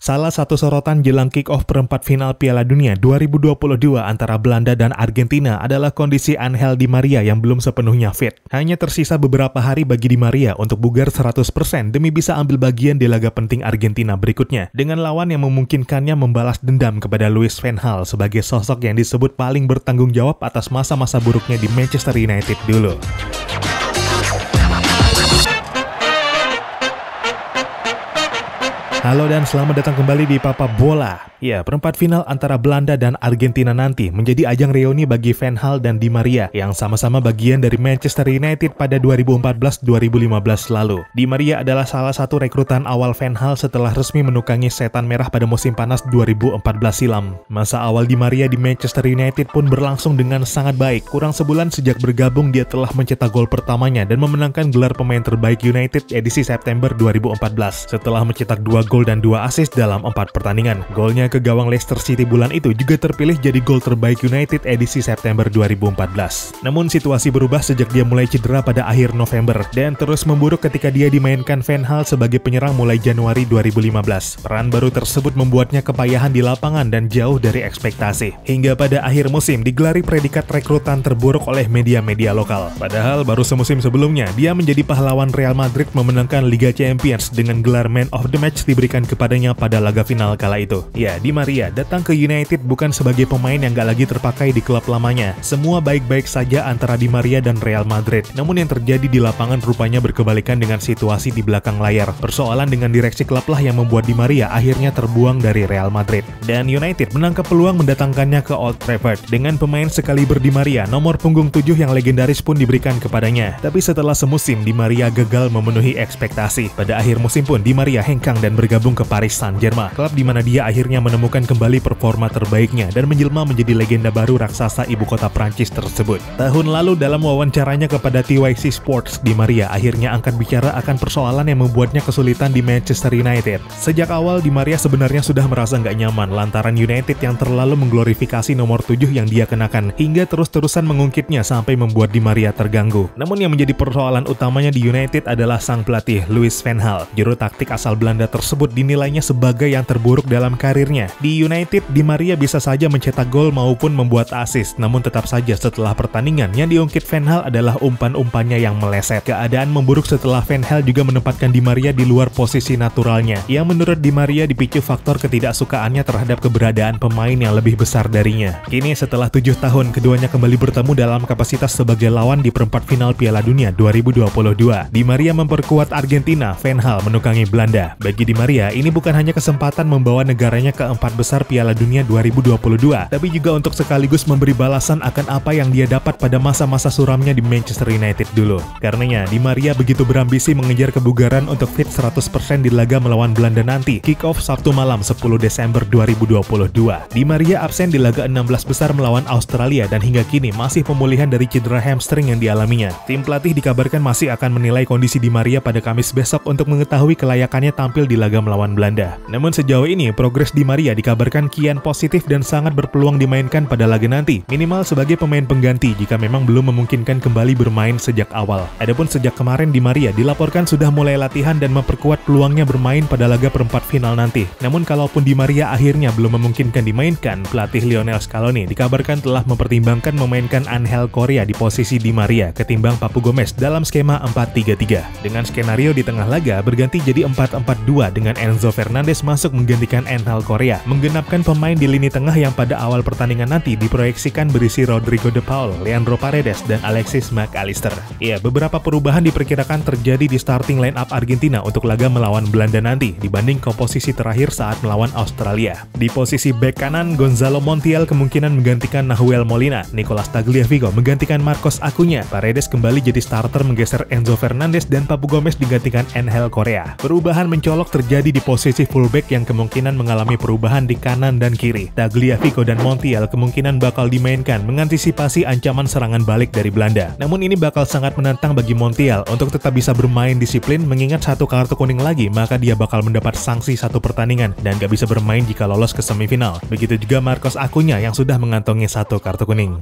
Salah satu sorotan jelang kick-off perempat final Piala Dunia 2022 antara Belanda dan Argentina adalah kondisi Angel Di Maria yang belum sepenuhnya fit. Hanya tersisa beberapa hari bagi Di Maria untuk bugar 100% demi bisa ambil bagian di laga penting Argentina berikutnya, dengan lawan yang memungkinkannya membalas dendam kepada Louis van Gaal sebagai sosok yang disebut paling bertanggung jawab atas masa-masa buruknya di Manchester United dulu. Halo dan selamat datang kembali di Papa Bola. Ya, perempat final antara Belanda dan Argentina nanti menjadi ajang reuni bagi Van Gaal dan Di Maria yang sama-sama bagian dari Manchester United pada 2014-2015 lalu. Di Maria adalah salah satu rekrutan awal Van Gaal setelah resmi menukangi setan merah pada musim panas 2014 silam. Masa awal Di Maria di Manchester United pun berlangsung dengan sangat baik. Kurang sebulan sejak bergabung dia telah mencetak gol pertamanya dan memenangkan gelar pemain terbaik United edisi September 2014 setelah mencetak 2 gol dan 2 assist dalam 4 pertandingan. Golnya ke gawang Leicester City bulan itu juga terpilih jadi gol terbaik United edisi September 2014. Namun situasi berubah sejak dia mulai cedera pada akhir November dan terus memburuk ketika dia dimainkan Van Gaal sebagai penyerang mulai Januari 2015. Peran baru tersebut membuatnya kepayahan di lapangan dan jauh dari ekspektasi. Hingga pada akhir musim digelari predikat rekrutan terburuk oleh media-media lokal. Padahal baru semusim sebelumnya dia menjadi pahlawan Real Madrid memenangkan Liga Champions dengan gelar Man of the Match diberikan kepadanya pada laga final kala itu. Ya, Di Maria datang ke United bukan sebagai pemain yang gak lagi terpakai di klub lamanya. Semua baik-baik saja antara Di Maria dan Real Madrid. Namun yang terjadi di lapangan rupanya berkebalikan dengan situasi di belakang layar. Persoalan dengan direksi klub lah yang membuat Di Maria akhirnya terbuang dari Real Madrid. Dan United menangkap peluang mendatangkannya ke Old Trafford. Dengan pemain sekaliber Di Maria, nomor punggung 7 yang legendaris pun diberikan kepadanya. Tapi setelah semusim, Di Maria gagal memenuhi ekspektasi. Pada akhir musim pun Di Maria hengkang dan bergabung ke Paris Saint-Germain, klub di mana dia akhirnya menemukan kembali performa terbaiknya dan menjelma menjadi legenda baru raksasa ibu kota Prancis tersebut. Tahun lalu dalam wawancaranya kepada TYC Sports, Di Maria akhirnya angkat bicara akan persoalan yang membuatnya kesulitan di Manchester United. Sejak awal Di Maria sebenarnya sudah merasa nggak nyaman lantaran United yang terlalu mengglorifikasi nomor 7 yang dia kenakan hingga terus-terusan mengungkitnya sampai membuat Di Maria terganggu. Namun yang menjadi persoalan utamanya di United adalah sang pelatih Louis van Gaal. Juru taktik asal Belanda tersebut dinilainya sebagai yang terburuk dalam karirnya. Di United, Di Maria bisa saja mencetak gol maupun membuat assist, namun tetap saja setelah pertandingan yang diungkit Van Gaal adalah umpan-umpannya yang meleset. Keadaan memburuk setelah Van Gaal juga menempatkan Di Maria di luar posisi naturalnya, yang menurut Di Maria dipicu faktor ketidaksukaannya terhadap keberadaan pemain yang lebih besar darinya. Kini setelah 7 tahun, keduanya kembali bertemu dalam kapasitas sebagai lawan di perempat final Piala Dunia 2022. Di Maria memperkuat Argentina, Van Gaal menukangi Belanda. Bagi Di Maria, ini bukan hanya kesempatan membawa negaranya ke 4 besar Piala Dunia 2022, tapi juga untuk sekaligus memberi balasan akan apa yang dia dapat pada masa-masa suramnya di Manchester United dulu. Karenanya, Di Maria begitu berambisi mengejar kebugaran untuk fit 100% di laga melawan Belanda nanti, kick-off Sabtu malam 10 Desember 2022. Di Maria absen di laga 16 besar melawan Australia dan hingga kini masih pemulihan dari cedera hamstring yang dialaminya. Tim pelatih dikabarkan masih akan menilai kondisi Di Maria pada Kamis besok untuk mengetahui kelayakannya tampil di laga melawan Belanda. Namun sejauh ini, progres Di Maria dikabarkan kian positif dan sangat berpeluang dimainkan pada laga nanti, minimal sebagai pemain pengganti jika memang belum memungkinkan kembali bermain sejak awal. Adapun sejak kemarin Di Maria dilaporkan sudah mulai latihan dan memperkuat peluangnya bermain pada laga perempat final nanti. Namun kalaupun Di Maria akhirnya belum memungkinkan dimainkan, pelatih Lionel Scaloni dikabarkan telah mempertimbangkan memainkan Angel Correa di posisi Di Maria ketimbang Papu Gomez dalam skema 4-3-3. Dengan skenario di tengah laga berganti jadi 4-4-2 dengan Enzo Fernandez masuk menggantikan Angel Correa, menggenapkan pemain di lini tengah yang pada awal pertandingan nanti diproyeksikan berisi Rodrigo De Paul, Leandro Paredes, dan Alexis Mac Allister. Ya, beberapa perubahan diperkirakan terjadi di starting line up Argentina untuk laga melawan Belanda nanti dibanding komposisi terakhir saat melawan Australia. Di posisi bek kanan, Gonzalo Montiel kemungkinan menggantikan Nahuel Molina, Nicolas Tagliafico menggantikan Marcos Acuña, Paredes kembali jadi starter menggeser Enzo Fernandez, dan Papu Gomez digantikan Angel Correa. Perubahan mencolok terjadi di posisi fullback yang kemungkinan mengalami perubahan di kanan dan kiri. Tagliafico dan Montiel kemungkinan bakal dimainkan mengantisipasi ancaman serangan balik dari Belanda. Namun ini bakal sangat menantang bagi Montiel untuk tetap bisa bermain disiplin, mengingat 1 kartu kuning lagi maka dia bakal mendapat sanksi 1 pertandingan dan gak bisa bermain jika lolos ke semifinal. Begitu juga Marcos Acuña yang sudah mengantongi 1 kartu kuning.